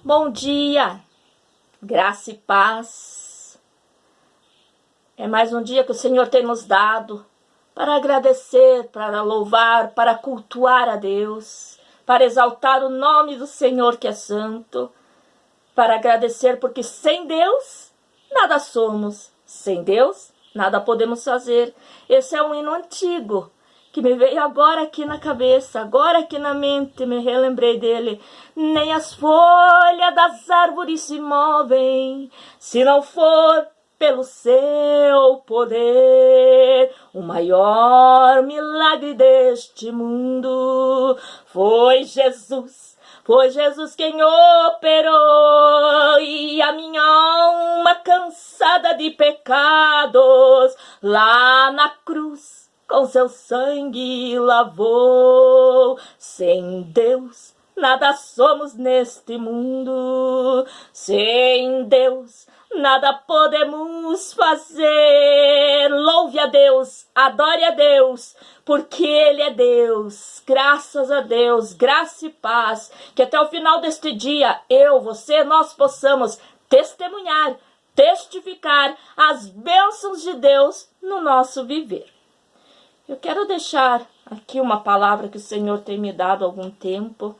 Bom dia, graça e paz. É mais um dia que o Senhor tem nos dado para agradecer, para louvar, para cultuar a Deus, para exaltar o nome do Senhor que é santo, para agradecer porque sem Deus nada somos, sem Deus nada podemos fazer. Esse é um hino antigo que me veio agora aqui na cabeça, agora aqui na mente, me relembrei dele. Nem as folhas das árvores se movem, se não for pelo seu poder. O maior milagre deste mundo foi Jesus. Foi Jesus quem operou, e a minha alma cansada de pecados lá na cruz com seu sangue lavou. Sem Deus nada somos neste mundo, sem Deus nada podemos fazer. Louve a Deus, adore a Deus, porque Ele é Deus. Graças a Deus, graça e paz. Que até o final deste dia, eu, você, nós possamos testemunhar, testificar as bênçãos de Deus no nosso viver. Eu quero deixar aqui uma palavra que o Senhor tem me dado há algum tempo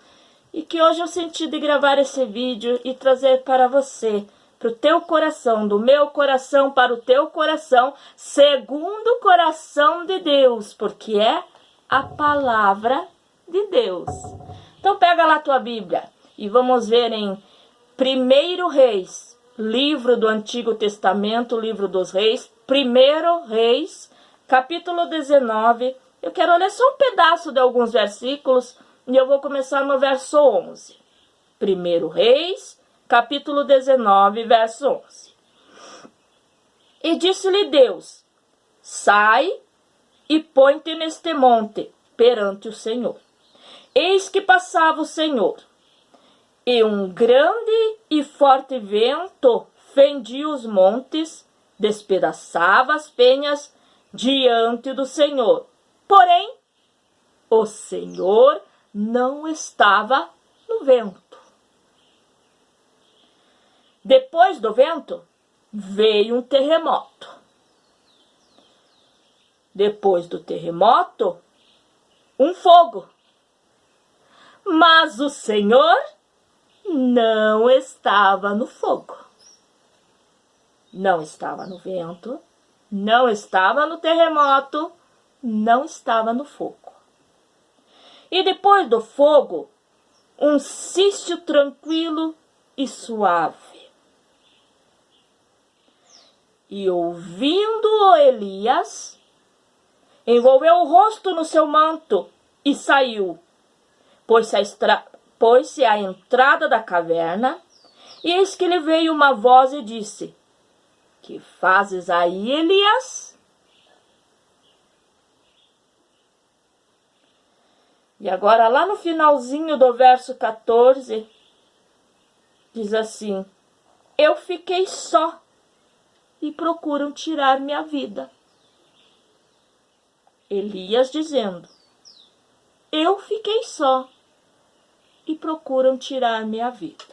e que hoje eu senti de gravar esse vídeo e trazer para você, para o teu coração, do meu coração para o teu coração, segundo o coração de Deus, porque é a palavra de Deus. Então pega lá a tua Bíblia e vamos ver em 1 Reis, livro do Antigo Testamento, livro dos Reis, 1 Reis, capítulo 19. Eu quero ler só um pedaço de alguns versículos e eu vou começar no verso 11. 1 Reis, capítulo 19, verso 11. E disse-lhe Deus: sai e põe-te neste monte perante o Senhor. Eis que passava o Senhor, e um grande e forte vento fendia os montes, despedaçava as penhas diante do Senhor. Porém, o Senhor não estava no vento. Depois do vento, veio um terremoto. Depois do terremoto, um fogo. Mas o Senhor não estava no fogo. Não estava no vento, não estava no terremoto, não estava no fogo. E depois do fogo, um silêncio tranquilo e suave. E ouvindo Elias, envolveu o rosto no seu manto e saiu, pôs-se à entrada da caverna, e eis que lhe veio uma voz e disse: que fazes aí, Elias? E agora lá no finalzinho do verso 14, diz assim: eu fiquei só e procuram tirar minha vida. Elias dizendo: eu fiquei só e procuram tirar minha vida.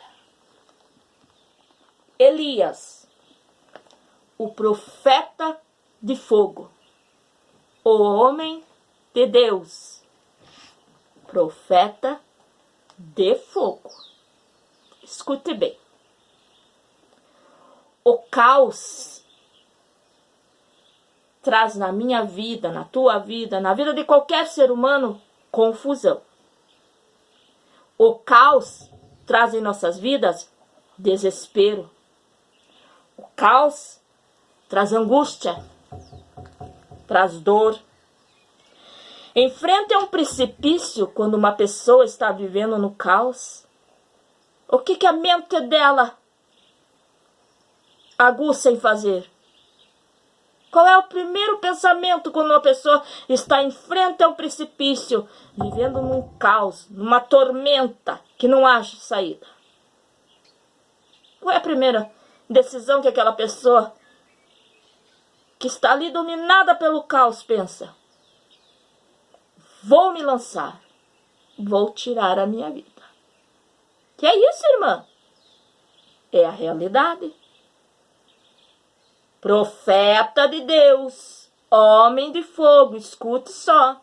Elias, o profeta de fogo, o homem de Deus, profeta de fogo. Escute bem. O caos traz na minha vida, na tua vida, na vida de qualquer ser humano, confusão. O caos traz em nossas vidas desespero. O caos traz angústia, traz dor. Em frente a um precipício, quando uma pessoa está vivendo no caos, o que a mente dela aguça em fazer? Qual é o primeiro pensamento quando uma pessoa está em frente a um precipício, vivendo num caos, numa tormenta que não acha saída? Qual é a primeira decisão que aquela pessoa que está ali dominada pelo caos pensa? Vou me lançar, vou tirar a minha vida. Que é isso, irmã? É a realidade. Profeta de Deus, homem de fogo, escute só.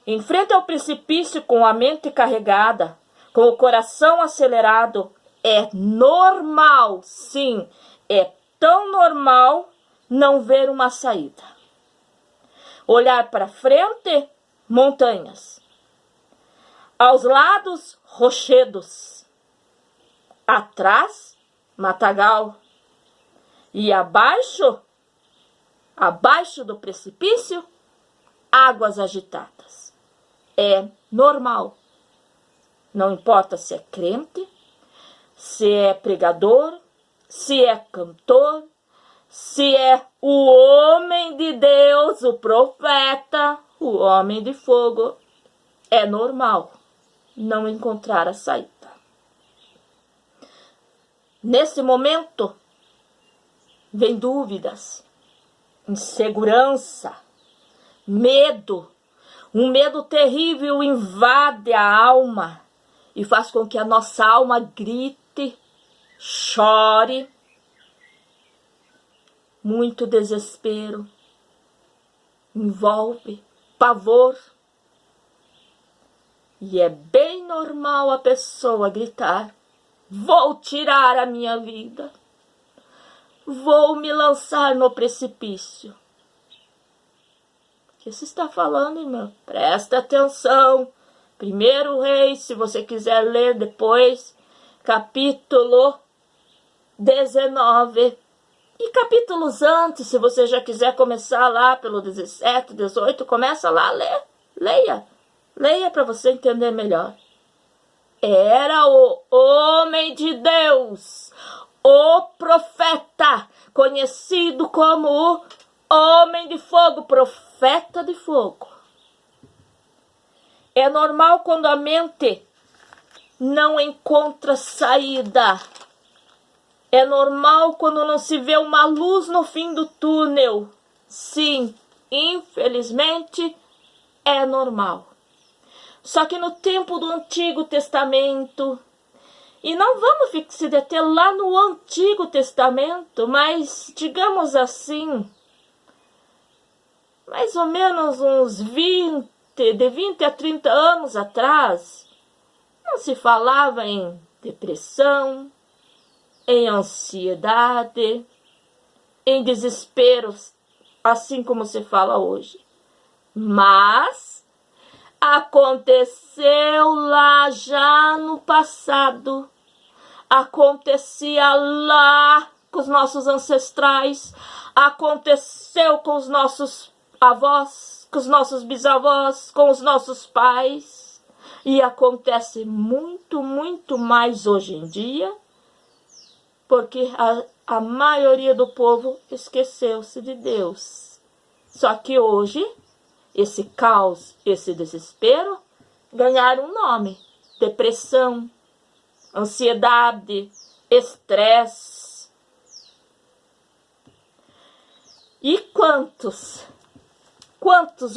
Em frente ao precipício com a mente carregada, com o coração acelerado, é normal, sim, é tão normal não ver uma saída. Olhar para frente, montanhas. Aos lados, rochedos. Atrás, matagal. E abaixo do precipício, águas agitadas. É normal. Não importa se é crente, se é pregador, se é cantor, se é o homem de Deus, o profeta, o homem de fogo. É normal não encontrar a saída. Nesse momento, vem dúvidas, insegurança, medo. Um medo terrível invade a alma e faz com que a nossa alma grite, chore. Muito desespero, envolve pavor. E é bem normal a pessoa gritar: vou tirar a minha vida, vou me lançar no precipício. O que você está falando, irmão? Presta atenção. 1 Reis, se você quiser ler depois, capítulo 19. E capítulos antes, se você já quiser começar lá pelo 17, 18, começa lá a ler. Leia. Leia para você entender melhor. Era o homem de Deus, o profeta, conhecido como o homem de fogo, profeta de fogo. É normal quando a mente não encontra saída. É normal quando não se vê uma luz no fim do túnel. Sim, infelizmente, é normal. Só que no tempo do Antigo Testamento, e não vamos se deter lá no Antigo Testamento, mas digamos assim, mais ou menos uns de 20 a 30 anos atrás, não se falava em depressão, em ansiedade, em desespero, assim como se fala hoje. Mas aconteceu lá já no passado, acontecia lá com os nossos ancestrais, aconteceu com os nossos avós, com os nossos bisavós, com os nossos pais, e acontece muito, muito mais hoje em dia, porque a maioria do povo esqueceu-se de Deus. Só que hoje, esse caos, esse desespero, ganharam um nome: depressão, ansiedade, estresse. E quantos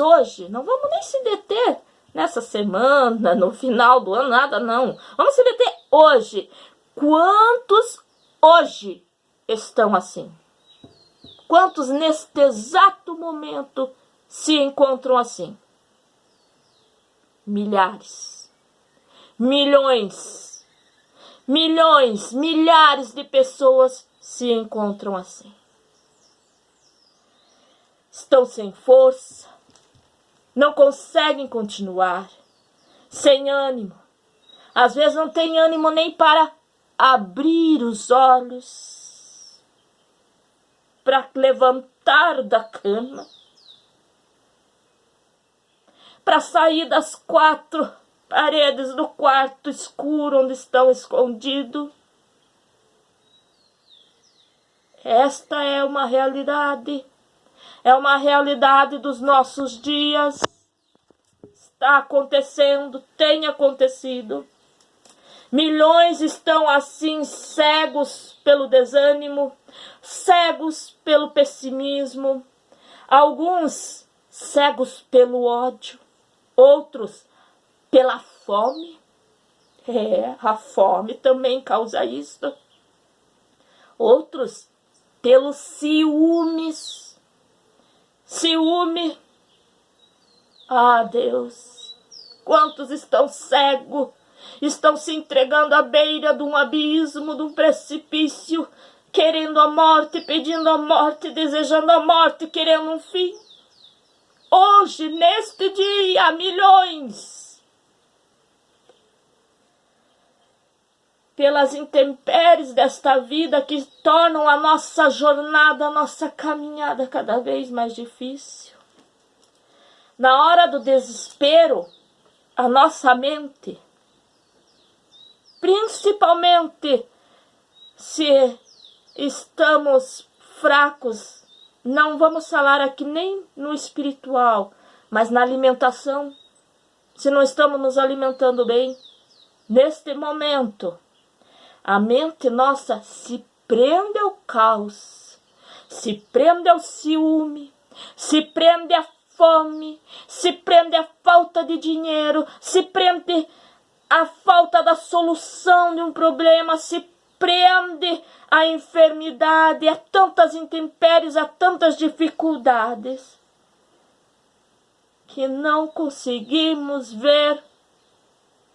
hoje, não vamos nem se deter nessa semana, no final do ano, nada não. Vamos se deter hoje. Quantos hoje estão assim? Quantos neste exato momento se encontram assim? Milhares, milhões, milhares de pessoas se encontram assim. Estão sem força, não conseguem continuar, sem ânimo. Às vezes não tem ânimo nem para abrir os olhos, para levantar da cama, para sair das 4 paredes do quarto escuro onde estão escondidos. Esta é uma realidade. É uma realidade dos nossos dias. Está acontecendo, tem acontecido. Milhões estão assim cegos pelo desânimo, cegos pelo pessimismo, alguns cegos pelo ódio, outros pela fome. A fome também causa isso. Outros, pelos ciúmes. Ciúme. Ah, Deus, quantos estão cegos, estão se entregando à beira de um abismo, de um precipício, querendo a morte, pedindo a morte, desejando a morte, querendo um fim. Hoje, neste dia, milhões, pelas intempéries desta vida que tornam a nossa jornada, a nossa caminhada cada vez mais difícil. Na hora do desespero, a nossa mente, principalmente se estamos fracos, não vamos falar aqui nem no espiritual, mas na alimentação, se não estamos nos alimentando bem, neste momento, a mente nossa se prende ao caos, se prende ao ciúme, se prende à fome, se prende à falta de dinheiro, se prende à falta da solução de um problema, se prende à enfermidade, a tantas intempéries, a tantas dificuldades, que não conseguimos ver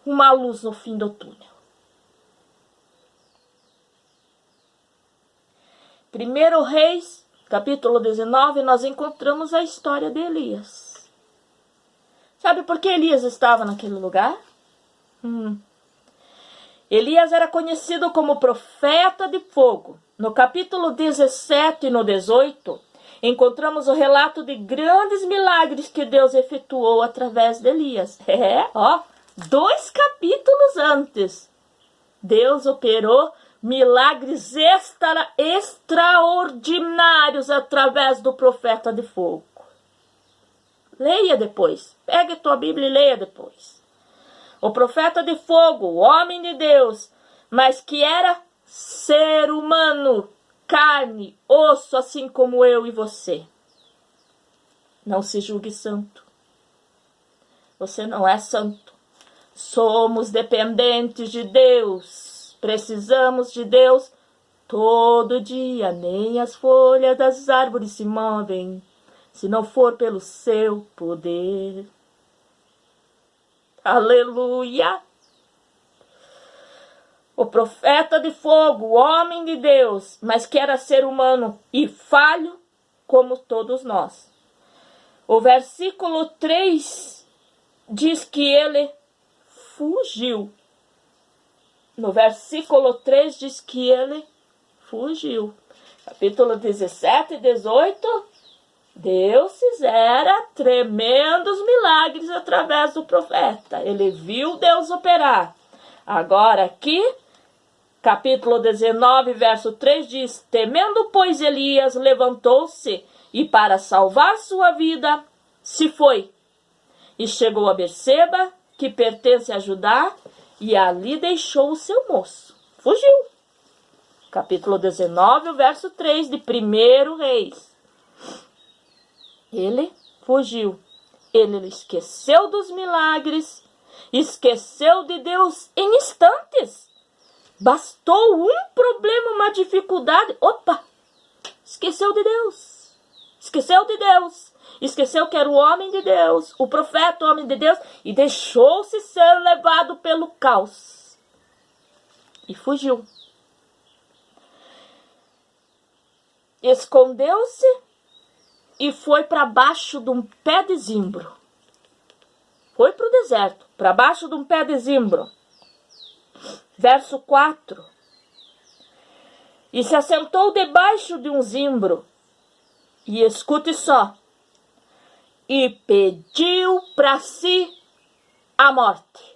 uma luz no fim do túnel. 1 Reis, capítulo 19, nós encontramos a história de Elias. Sabe por que Elias estava naquele lugar? Elias era conhecido como profeta de fogo. No capítulo 17 e no 18, encontramos o relato de grandes milagres que Deus efetuou através de Elias. 2 capítulos antes, Deus operou milagres extraordinários através do profeta de fogo. Leia depois. Pegue tua Bíblia e leia depois. O profeta de fogo, o homem de Deus, mas que era ser humano, carne, osso, assim como eu e você. Não se julgue santo. Você não é santo. Somos dependentes de Deus. Precisamos de Deus todo dia. Nem as folhas das árvores se movem, se não for pelo seu poder. Aleluia! O profeta de fogo, o homem de Deus, mas que era ser humano e falho como todos nós. O versículo 3 diz que ele fugiu. No versículo 3 diz que ele fugiu. Capítulo 17 e 18, Deus fizera tremendos milagres através do profeta. Ele viu Deus operar. Agora aqui, capítulo 19, verso 3 diz: temendo, pois, Elias levantou-se e para salvar sua vida se foi. E chegou a Berseba, que pertence a Judá, e ali deixou o seu moço. Fugiu. Capítulo 19, verso 3 de 1 Reis. Ele fugiu. Ele esqueceu dos milagres, esqueceu de Deus em instantes. Bastou um problema, uma dificuldade. Opa! Esqueceu de Deus. Esqueceu de Deus. Esqueceu que era o homem de Deus, o profeta, o homem de Deus, e deixou-se ser levado pelo caos. E fugiu. Escondeu-se e foi para baixo de um pé de zimbro. Foi para o deserto, para baixo de um pé de zimbro. Verso 4. E se assentou debaixo de um zimbro. E escute só. E pediu para si a morte.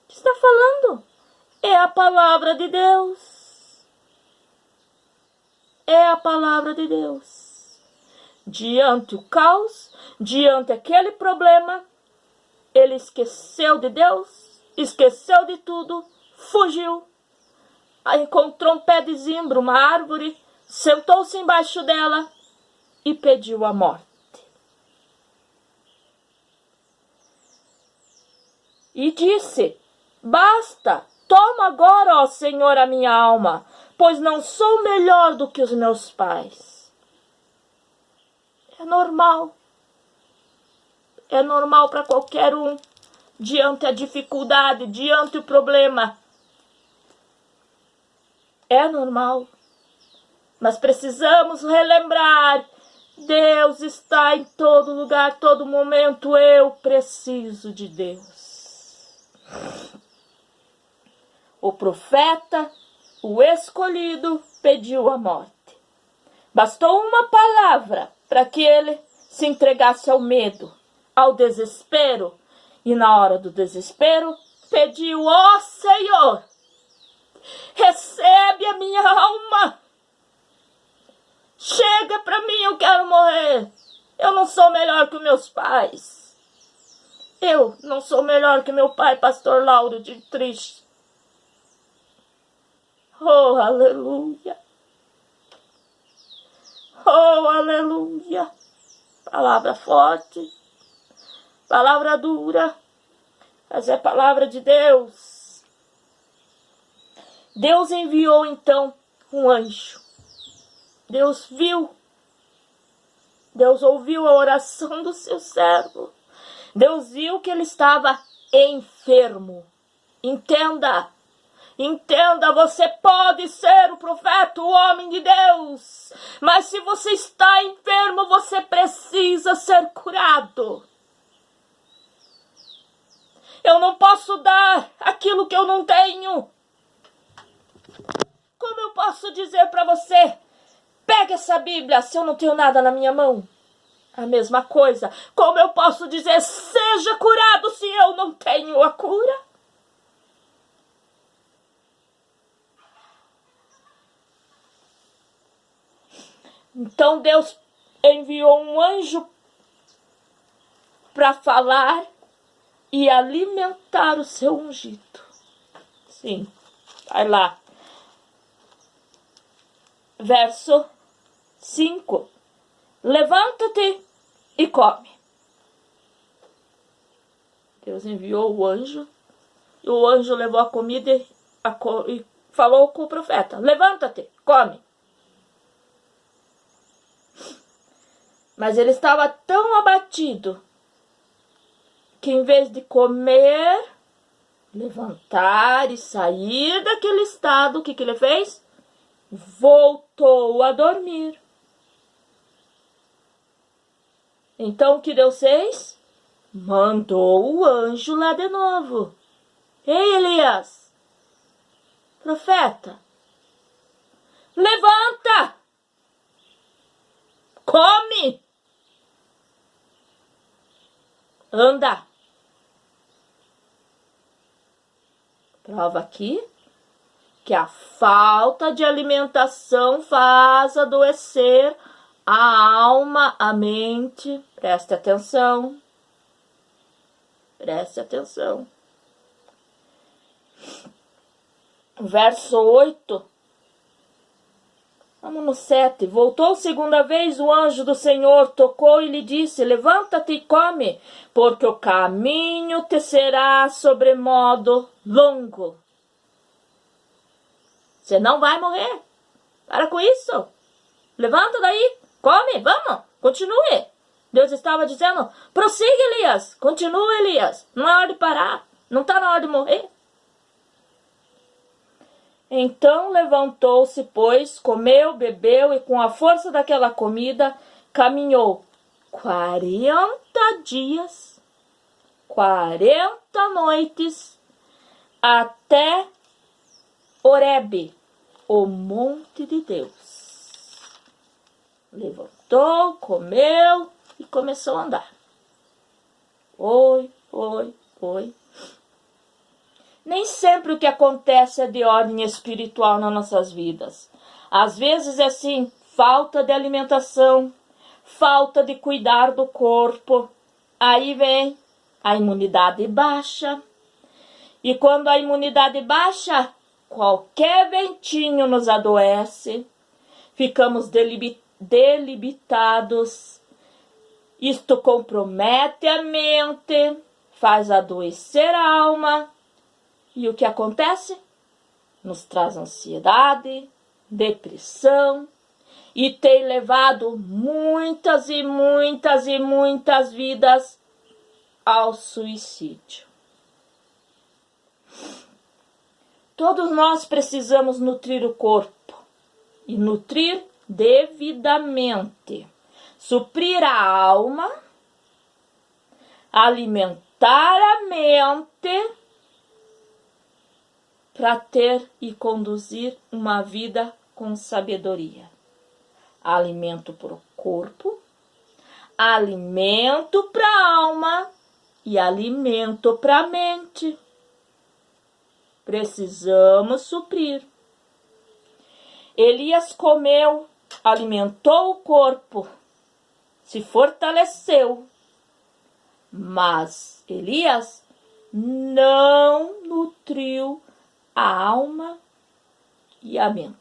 O que está falando? É a palavra de Deus. É a palavra de Deus. Diante o caos, diante aquele problema, ele esqueceu de Deus, esqueceu de tudo, fugiu. Aí encontrou um pé de zimbro, uma árvore, sentou-se embaixo dela e pediu a morte. e disse: basta, toma agora, ó Senhor, a minha alma, pois não sou melhor do que os meus pais. É normal. É normal para qualquer um, diante a dificuldade, diante o problema. É normal. Mas precisamos relembrar: Deus está em todo lugar, todo momento. Eu preciso de Deus. O profeta, o escolhido, pediu a morte. Bastou uma palavra para que ele se entregasse ao medo, ao desespero. E na hora do desespero, pediu: ó Senhor, recebe a minha alma. Chega para mim, eu quero morrer. Eu não sou melhor que meus pais. Eu não sou melhor que meu pai, pastor Lauro de Triste. Oh, aleluia. Oh, aleluia. Palavra forte. Palavra dura. Mas é palavra de Deus. Deus enviou então um anjo. Deus viu, Deus ouviu a oração do seu servo. Deus viu que ele estava enfermo. Entenda, você pode ser o profeta, o homem de Deus, mas se você está enfermo, você precisa ser curado. Eu não posso dar aquilo que eu não tenho. Como eu posso dizer para você: pega essa Bíblia, se eu não tenho nada na minha mão? A mesma coisa. Como eu posso dizer: seja curado, se eu não tenho a cura? Então Deus enviou um anjo para falar e alimentar o seu ungido. Sim, vai lá. Verso 5. Levanta-te e come. Deus enviou o anjo, e o anjo levou a comida e falou com o profeta: levanta-te, come. Mas ele estava tão abatido que, em vez de comer, levantar e sair daquele estado, o que ele fez? Voltou a dormir. Então o que Deus fez? Mandou o anjo lá de novo. Ei, Elias, profeta, levanta, come, anda. Prova aqui que a falta de alimentação faz adoecer a alma, a mente. Preste atenção. Preste atenção. Verso 8. Vamos no 7. Voltou segunda vez o anjo do Senhor, tocou e lhe disse: levanta-te e come, porque o caminho te será sobremodo longo. Você não vai morrer. Para com isso. Levanta daí. Come. Vamos. Continue. Deus estava dizendo: prossiga, Elias. Continua, Elias. Não é hora de parar. Não está na hora de morrer. Então levantou-se, pois, comeu, bebeu e com a força daquela comida caminhou 40 dias, 40 noites até Horebe, o monte de Deus. Levantou, comeu e começou a andar. Foi. Nem sempre o que acontece é de ordem espiritual nas nossas vidas. Às vezes é assim, falta de alimentação, falta de cuidar do corpo. Aí vem a imunidade baixa. E quando a imunidade baixa, qualquer ventinho nos adoece. Ficamos debilitados. Isto compromete a mente, faz adoecer a alma. E o que acontece? Nos traz ansiedade, depressão, e tem levado muitas e muitas e muitas vidas ao suicídio. Todos nós precisamos nutrir o corpo e nutrir devidamente, suprir a alma, alimentar a mente para ter e conduzir uma vida com sabedoria. Alimento para o corpo, alimento para a alma e alimento para a mente. Precisamos suprir. Elias comeu, alimentou o corpo, se fortaleceu, mas Elias não nutriu a alma e a mente.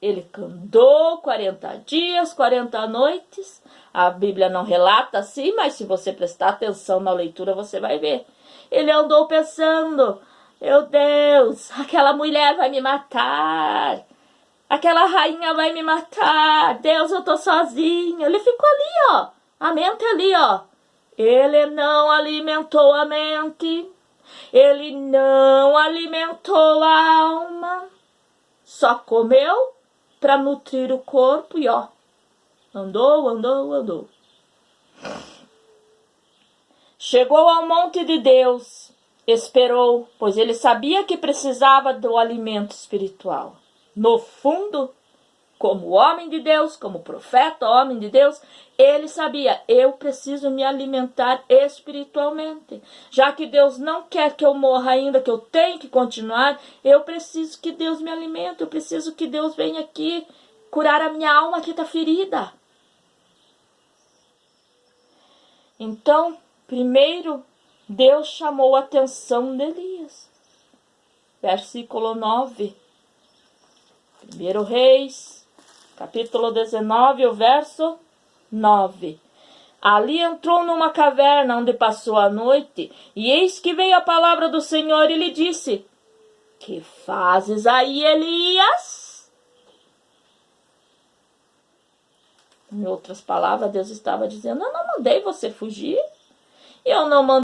Ele andou 40 dias, 40 noites. A Bíblia não relata assim, mas se você prestar atenção na leitura, você vai ver. Ele andou pensando, meu Deus, aquela mulher vai me matar. Aquela rainha vai me matar. Deus, eu tô sozinho. Ele ficou ali, ó. A mente ali, ó. Ele não alimentou a mente. Ele não alimentou a alma. Só comeu para nutrir o corpo e ó, andou. Chegou ao monte de Deus, esperou, pois ele sabia que precisava do alimento espiritual. No fundo, como homem de Deus, como profeta, homem de Deus, ele sabia, eu preciso me alimentar espiritualmente. Já que Deus não quer que eu morra ainda, que eu tenho que continuar, eu preciso que Deus me alimente, eu preciso que Deus venha aqui curar a minha alma que está ferida. Então, primeiro, Deus chamou a atenção de Elias. Versículo 9. 1 Reis, capítulo 19, o verso 9. Ali entrou numa caverna onde passou a noite, e eis que veio a palavra do Senhor e lhe disse: que fazes aí, Elias? Em outras palavras, Deus estava dizendo, eu não mandei você fugir, eu não mandei